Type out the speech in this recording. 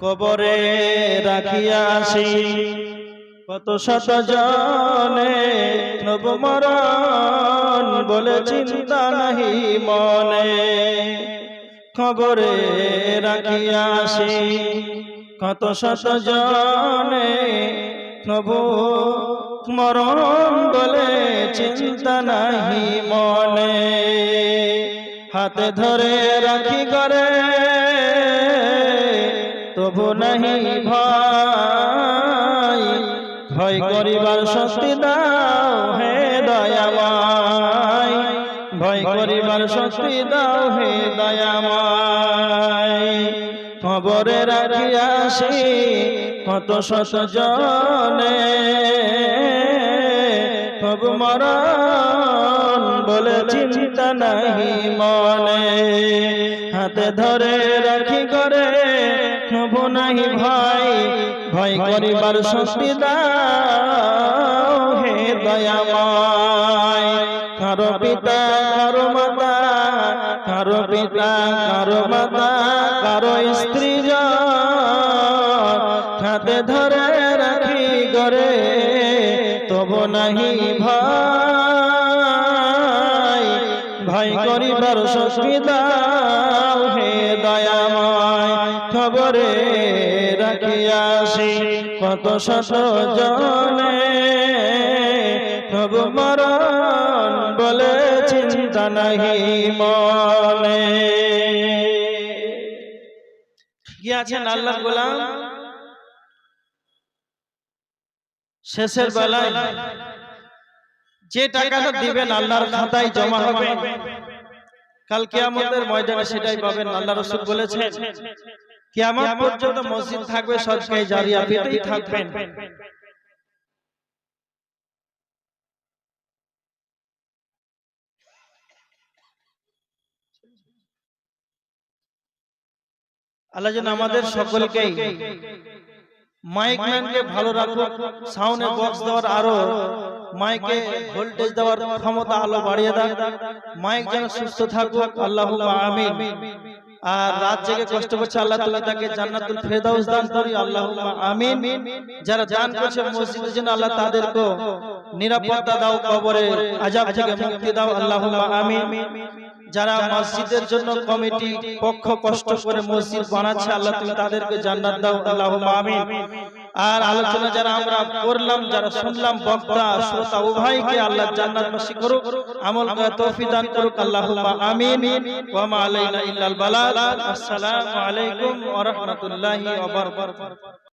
কবরে রাখিয়া আসি কত শত জনে নবমরণ বলে চিন্তা নাহি মনে। কবরে রাখিয়া আসি কত শত জনে নবমরণ বলে চিন্তা নাহি মনে। হাতে ধরে রাখি করে তবু নাহি ভয়, ভয় করিবার শক্তি দাও হে দয়াময়, ভয় করিবার শক্তি দাও হে দয়াময়। কবরে রাখিয়া আসি কত শত জনে তবু মরণ বলে চিন্তা নাহি মনে। হাতে ধরে রাখি করে তবু নাহি ভয়, ভয় করিবার শক্তি দাও হে দয়াময়। কারো পিতা কারো মাতা, কারো পিতা কারো মাতা, কারো স্ত্রী হাতে ধরে রাখি করে তবু নাহি ভয়, ভয় করিবার শক্তি দাও হে দয়াময়। খবরে রাখিয়া আসি কত শত জনে তবু মরণ বলে চিন্তা নাহি মনে। গিয়াছেন আল্লাহর গোলাম শেষের বেলায় যে টাকাটা দিবেন আল্লাহর খাতায় জমা হবে, কাল কিয়ামতের ময়দানে সেটাই পাবেন। আল্লাহ রাসূল বলেছেন কিয়ামত পর্যন্ত মসজিদ থাকবে, সদকায়ে জারিয়া পেতেই থাকবেন। আল্লাহ যেন আমাদের সকলকেই মাইক ম্যানকে ভালো রাখুক, সাউন্ডে বক্স দেওয়ার আরো মাইকে ভোল্টেজ দেওয়ার ক্ষমতা আলো বাড়িয়ে দেন, মাইক যেন সুস্থ থাকুক, আল্লাহুম্মা আমিন। আর রাত জেগে কষ্ট করছে আল্লাহ তাআলা তাকে জান্নাতুল ফেরদাউস দান করি, আল্লাহুম্মা আমিন। যারা দান করছে মসজিদের জন্য আল্লাহ তাদেরকে নিরাপত্তা দাও, কবরে আযাব থেকে মুক্তি দাও, আল্লাহুম্মা আমিন। যারা মসজিদের জন্য কমিটি পক্ষ কষ্ট করে মসজিদ বানাচ্ছে আল্লাহ তুমি তাদেরকে জান্নাত দাও, আল্লাহুম্মা আমিন। আর আলোচনা যারা আমরা করলাম, যারা শুনলাম, বক্তা শ্রোতা উভয়কে আল্লাহ জান্নাতবাসী করুক, আমল করার তৌফিক দান করুক, আল্লাহুম্মা আমিন। ওয়া মা আলাইনা ইল্লাল বালাগ। আসসালামু আলাইকুম ওয়া রাহমাতুল্লাহি ওয়া বারাকাতুহু।